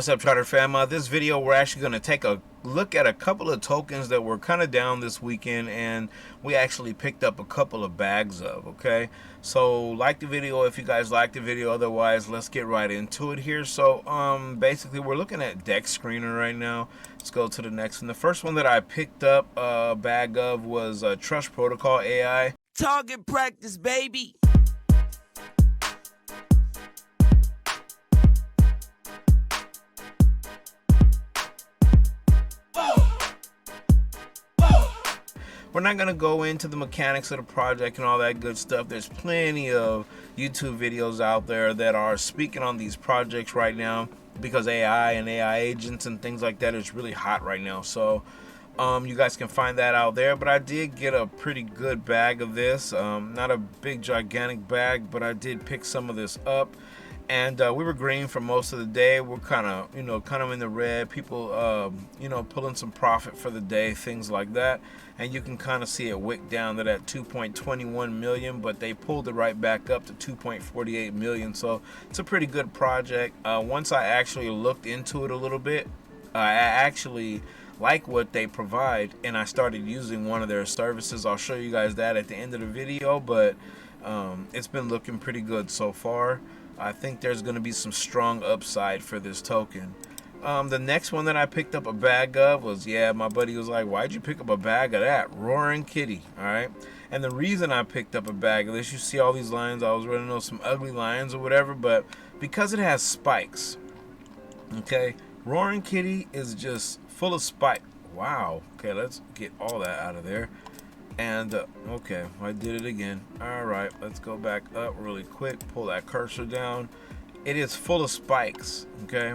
What's up, Charter fam? This video we're actually going to take a look at a couple of tokens that were kind of down this weekend, and we actually picked up a couple of bags of. Okay, so like the video if you guys like the video. Otherwise, let's get right into it here. So basically we're looking at Dex Screener right now. Let's go to the next one. The first one that I picked up a bag of was Trust Protocol AI. Target practice, baby. We're not going to go into the mechanics of the project and all that good stuff. There's plenty of YouTube videos out there that are speaking on these projects right now, because AI and AI agents and things like that is really hot right now. So you guys can find that out there. But I did get a pretty good bag of this. Not a big gigantic bag, but I did pick some of this up. And we were green for most of the day. We're kind of in the red. People, pulling some profit for the day, things like that. And you can kind of see it wick down to that 2.21 million, but they pulled it right back up to 2.48 million. So it's a pretty good project. Once I actually looked into it a little bit, I actually like what they provide, and I started using one of their services. I'll show you guys that at the end of the video, but it's been looking pretty good so far. I think there's going to be some strong upside for this token. The next one that I picked up a bag of was, my buddy was like, why'd you pick up a bag of that? Roaring Kitty, alright? And the reason I picked up a bag of this, you see all these lines, I was running on some ugly lines or whatever, but because it has spikes, okay? Roaring Kitty is just full of spike. Wow. Okay, let's get all that out of there. And okay, I did it again. Alright, let's go back up really quick, pull that cursor down. It is full of spikes, okay?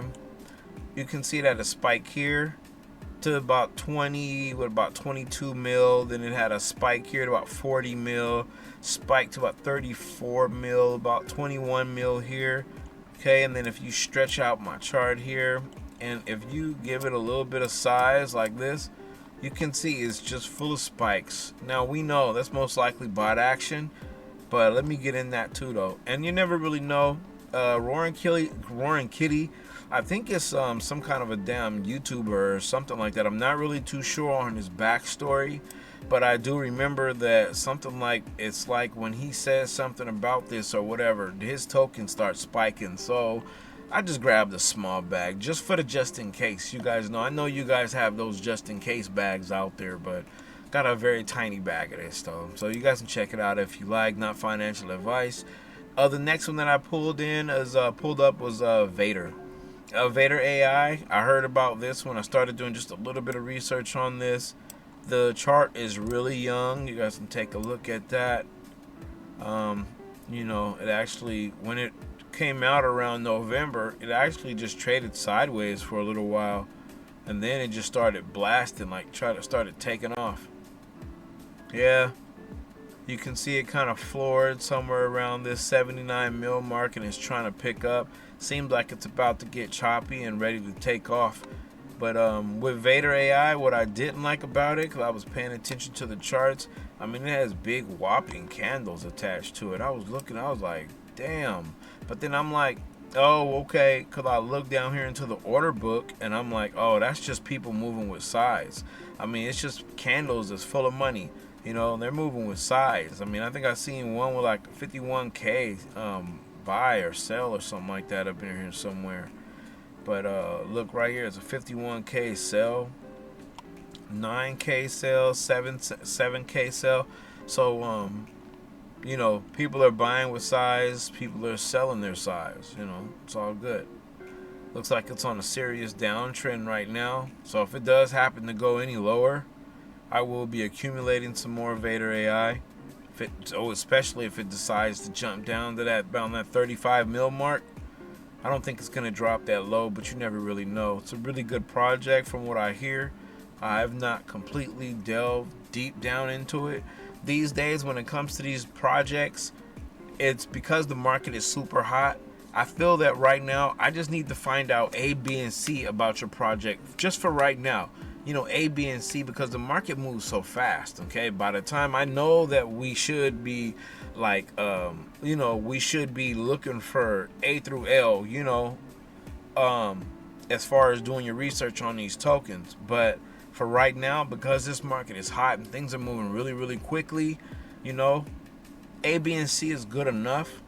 You can see that a spike here to about 22 mil. Then it had a spike here to about 40 mil, spike to about 34 mil, about 21 mil here. Okay, and then if you stretch out my chart here, and if you give it a little bit of size like this, you can see it's just full of spikes. Now we know that's most likely bot action, but let me get in that too though. And you never really know. Roaring Kitty, I think it's some kind of a damn YouTuber or something like that. I'm not really too sure on his backstory, but I do remember that something like, it's like when he says something about this or whatever, his token starts spiking. So I just grabbed a small bag just for the just in case. You guys know, I know you guys have those just in case bags out there, but got a very tiny bag of this though. So you guys can check it out if you like. Not financial advice. The next one that I pulled up was Vader. Vader AI. I heard about this when I started doing just a little bit of research on this. The chart is really young. You guys can take a look at that. It actually, when it came out around November, it actually just traded sideways for a little while, and then it just started blasting, like started taking off. Yeah, you can see it kind of floored somewhere around this 79 mil mark, and it's trying to pick up. Seems like it's about to get choppy and ready to take off. But with Vader AI, what I didn't like about it, because I was paying attention to the charts, I mean, it has big whopping candles attached to it. I was looking, I was like, damn. But then I'm like, oh, okay, because I look down here into the order book, and I'm like, oh, that's just people moving with size. I mean, it's just candles that's full of money. They're moving with size. I mean, I think I seen one with like 51K buy or sell or something like that up in here somewhere. But look right here, it's a 51K sell, 9K sell, 7K sell. So people are buying with size, people are selling their size. It's all good. Looks like it's on a serious downtrend right now. So if it does happen to go any lower, I will be accumulating some more Vader AI. Especially if it decides to jump down to around that 35 mil mark. I don't think it's going to drop that low, but you never really know. It's a really good project from what I hear. I have not completely delved deep down into it. These days when it comes to these projects, it's because the market is super hot. I feel that right now I just need to find out A, B, and C about your project just for right now. A, B, and C, because the market moves so fast, okay? By the time I know that we should be like, we should be looking for A through L, as far as doing your research on these tokens. But for right now, because this market is hot and things are moving really, really quickly, you know, A, B, and C is good enough.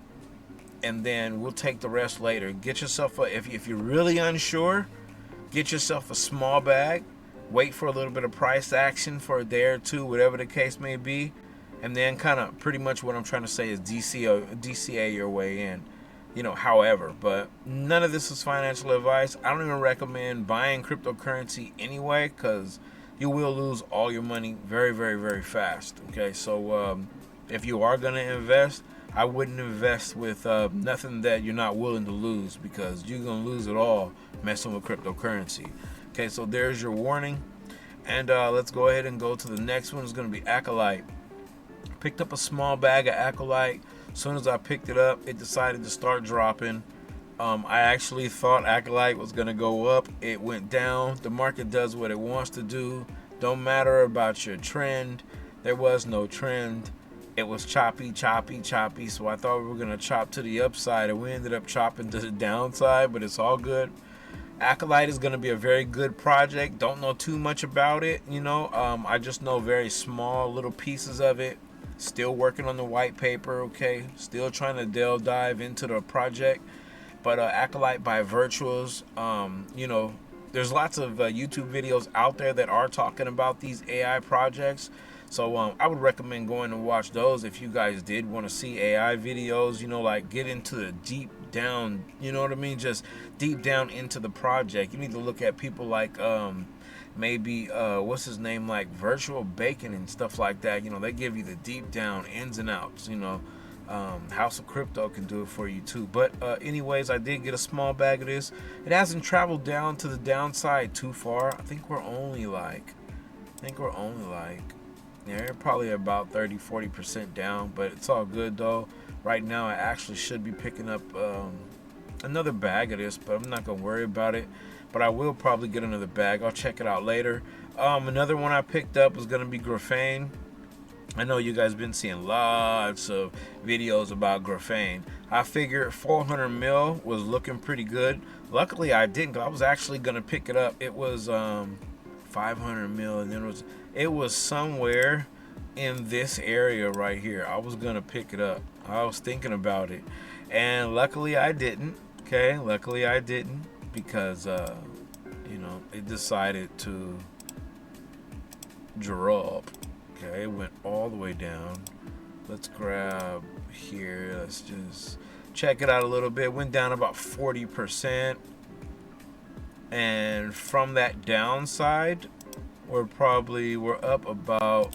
And then we'll take the rest later. Get yourself if you're really unsure, get yourself a small bag. Wait for a little bit of price action for a day or two, whatever the case may be. And then kind of pretty much what I'm trying to say is DCA your way in. However, but none of this is financial advice. I don't even recommend buying cryptocurrency anyway, because you will lose all your money very, very, very fast. Okay, so if you are going to invest, I wouldn't invest with nothing that you're not willing to lose, because you're going to lose it all messing with cryptocurrency. Okay, so there's your warning. And let's go ahead and go to the next one. It's going to be Acolyte. Picked up a small bag of Acolyte. As soon as I picked it up, it decided to start dropping. I actually thought Acolyte was going to go up. It went down. The market does what it wants to do. Don't matter about your trend. There was no trend. It was choppy. So I thought we were going to chop to the upside, and we ended up chopping to the downside, but it's all good. Acolyte is going to be a very good project. Don't know too much about it, I just know very small little pieces of it. Still working on the white paper, okay? Still trying to dive into the project. But Acolyte by Virtuals, there's lots of YouTube videos out there that are talking about these AI projects. So I would recommend going and watch those if you guys did want to see AI videos, like get into the deep down, just deep down into the project. You need to look at people like maybe what's his name, like Virtual Bacon and stuff like that. They give you the deep down ins and outs. House of Crypto can do it for you too. But anyways, I did get a small bag of this. It hasn't traveled down to the downside too far. I think we're only like yeah, probably about 30-40% down, but it's all good though. Right now I actually should be picking up another bag of this, but I'm not gonna worry about it. But I will probably get another bag. I'll check it out later. Another one I picked up was gonna be Graphane. I know you guys been seeing lots of videos about Graphane. I figured 400 mil was looking pretty good. Luckily I didn't, because I was actually gonna pick it up. It was 500 mil, and then it was somewhere in this area right here. I was gonna pick it up. I was thinking about it, and luckily I didn't. Okay, luckily I didn't, because it decided to drop. Okay, it went all the way down. Let's grab here. Let's just check it out a little bit. Went down about 40%. And from that downside, we're up about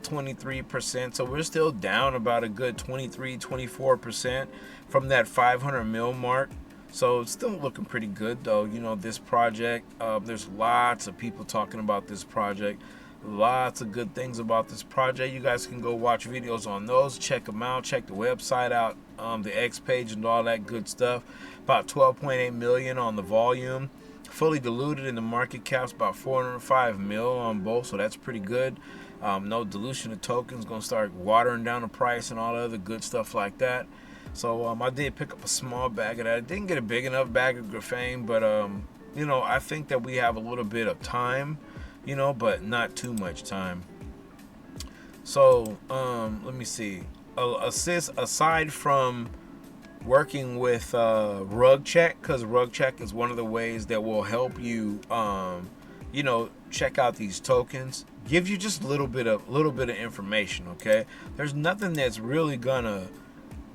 23%. So we're still down about a good 23-24% from that 500 mil mark. So it's still looking pretty good though. This project, there's lots of people talking about this project. Lots of good things about this project. You guys can go watch videos on those, check them out, check the website out, the X page and all that good stuff. About 12.8 million on the volume. Fully diluted, in the market cap's about 405 mil on both, so that's pretty good. No dilution of tokens, gonna start watering down the price and all the other good stuff like that. So I did pick up a small bag of that. I didn't get a big enough bag of Graphane, but I think that we have a little bit of time, but not too much time. So let me see. Aside from working with RugCheck, because RugCheck is one of the ways that will help you check out these tokens, give you just a little bit of information. Okay, there's nothing that's really gonna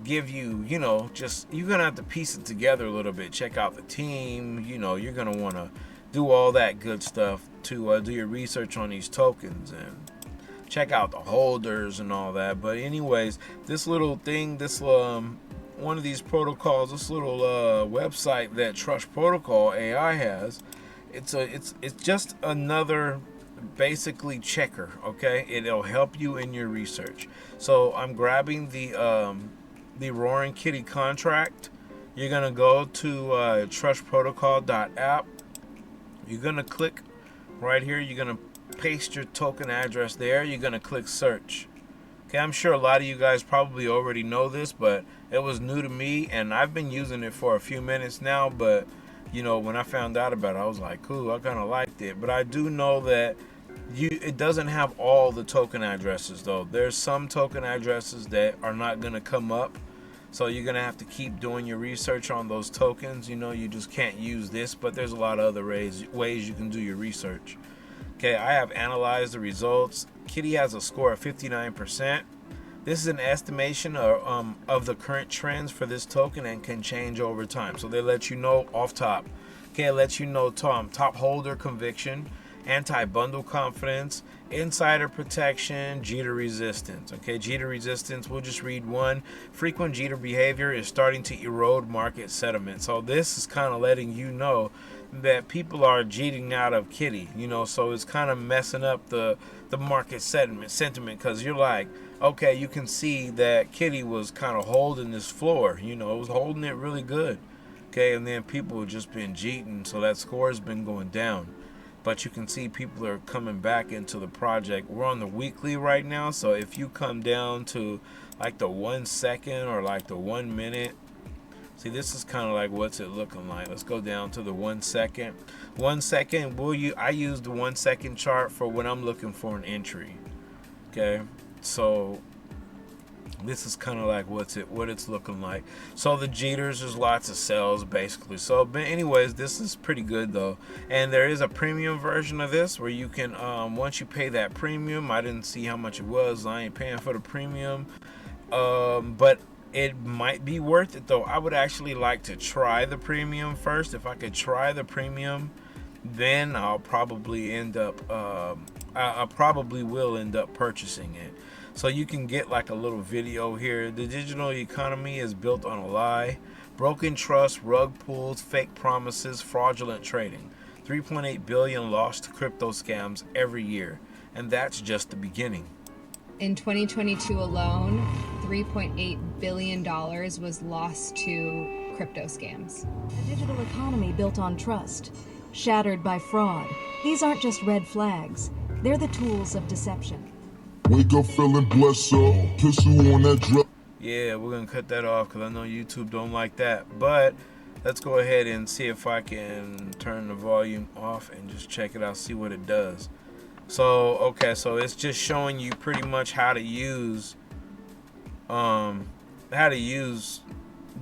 give you, you're gonna have to piece it together a little bit. Check out the team, you're gonna want to do all that good stuff to do your research on these tokens and check out the holders and all that. But anyways, this little thing, one of these protocols, this little website that Trust Protocol AI has, it's just another basically checker. Okay, it'll help you in your research. So I'm grabbing the Roaring Kitty contract. You're gonna go to trustprotocol.app. You're gonna click right here. You're gonna paste your token address there. You're gonna click search. Okay, I'm sure a lot of you guys probably already know this, but it was new to me, and I've been using it for a few minutes now. But when I found out about it, I was like, cool, I kind of liked it. But I do know that it doesn't have all the token addresses though. There's some token addresses that are not going to come up. So you're going to have to keep doing your research on those tokens. You just can't use this, but there's a lot of other ways you can do your research. Okay, I have analyzed the results. Kitty has a score of 59%. This is an estimation of the current trends for this token and can change over time. So they let you know off top. Okay, it lets you know top holder conviction, anti-bundle confidence, insider protection, jitter resistance. Okay, jitter resistance, we'll just read one. Frequent jitter behavior is starting to erode market sentiment. So this is kind of letting you know that people are cheating out of Kitty, so it's kind of messing up the market sentiment, because you're like, okay, you can see that Kitty was kind of holding this floor, it was holding it really good. Okay, and then people have just been cheating, so that score has been going down. But you can see people are coming back into the project. We're on the weekly right now, so if you come down to like the 1 second or like the 1 minute, see, this is kind of like what's it looking like. Let's go down to the 1 second. 1 second, I use the 1 second chart for when I'm looking for an entry. Okay, so this is kind of like what it's looking like. So the jitters, there's lots of sales basically. So, but anyways, this is pretty good though. And there is a premium version of this where you can, once you pay that premium, I didn't see how much it was. I ain't paying for the premium, but it might be worth it though. I would actually like to try the premium first. If I could try the premium, then I'll probably end up, I probably will end up purchasing it. So you can get like a little video here. The digital economy is built on a lie, broken trust, rug pulls, fake promises, fraudulent trading. 3.8 billion lost to crypto scams every year, and that's just the beginning. In 2022 alone, $3.8 billion was lost to crypto scams. A digital economy built on trust, shattered by fraud. These aren't just red flags. They're the tools of deception. Wake up feeling blessed up, kiss you on that dress. Yeah, we're going to cut that off because I know YouTube don't like that. But let's go ahead and see if I can turn the volume off and just check it out, see what it does. So, okay, so it's just showing you pretty much how to use, doesn't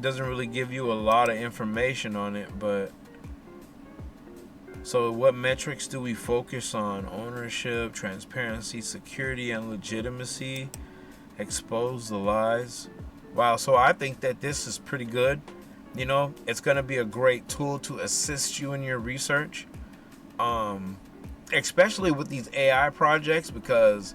really give you a lot of information on it, but so what metrics do we focus on? Ownership, transparency, security, and legitimacy. Expose the lies. Wow, so I think that this is pretty good. It's going to be a great tool to assist you in your research. Especially with these AI projects, because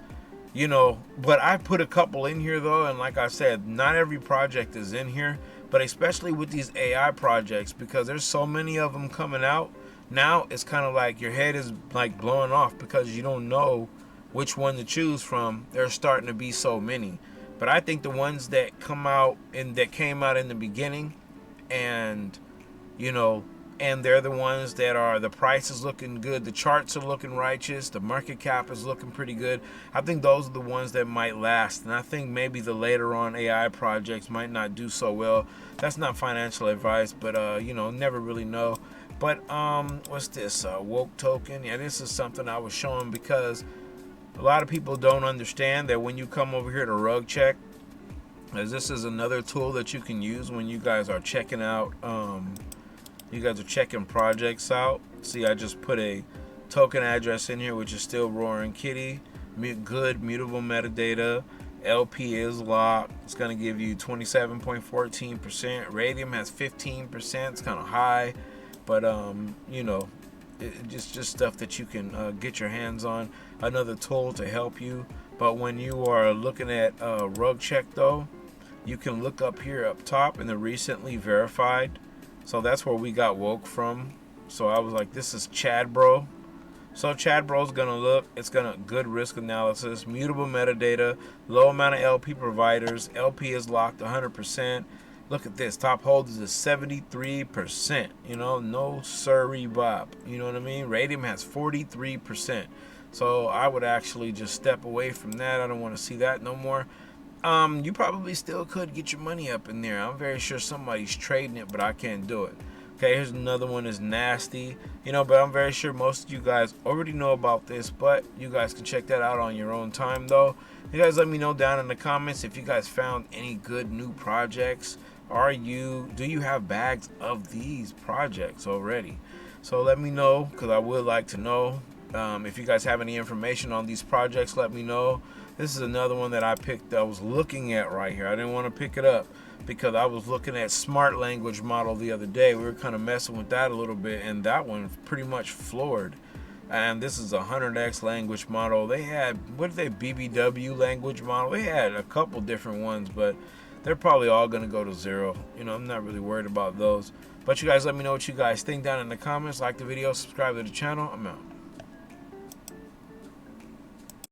but I put a couple in here though, and like I said, not every project is in here, but especially with these AI projects, because there's so many of them coming out now, it's kind of like your head is like blowing off because you don't know which one to choose from. There's starting to be so many, but I think the ones that came out in the beginning, and and they're the ones that are, the price is looking good, the charts are looking righteous, the market cap is looking pretty good. I think those are the ones that might last, and I think maybe the later on AI projects might not do so well. That's not financial advice, but never really know. But what's this, woke token? Yeah, this is something I was showing because a lot of people don't understand that when you come over here to rug check, as this is another tool that you can use when you guys are checking out, you guys are checking projects out. See, I just put a token address in here, which is still Roaring Kitty. Good mutable metadata. LP is locked. It's going to give you 27.14%. Radium has 15%. It's kind of high, but just stuff that you can get your hands on. Another tool to help you. But when you are looking at rug check though, you can look up here up top in the recently verified. So that's where we got woke from. So I was like, this is Chad Bro. So Chad Bro's gonna look, it's gonna good risk analysis, mutable metadata, low amount of LP providers, LP is locked 100%. Look at this, top holders is 73%, no sirree bop, you know what I mean? Radium has 43%. So I would actually just step away from that. I don't want to see that no more. You probably still could get your money up in there. I'm very sure somebody's trading it, but I can't do it. Okay, here's another one is nasty. You know, but I'm very sure most of you guys already know about this, but you guys can check that out on your own time though. You guys let me know down in the comments if you guys found any good new projects. Do you have bags of these projects already? So let me know, because I would like to know. If you guys have any information on these projects, let me know. This is another one that I picked. I was looking at right here. I didn't want to pick it up because I was looking at smart language model the other day. We were kind of messing with that a little bit, and that one pretty much floored. And this is a 100x language model. They had, what are they, BBW language model? They had a couple different ones, but they're probably all going to go to zero. You know, I'm not really worried about those. But you guys let me know what you guys think down in the comments. Like the video, subscribe to the channel. I'm out.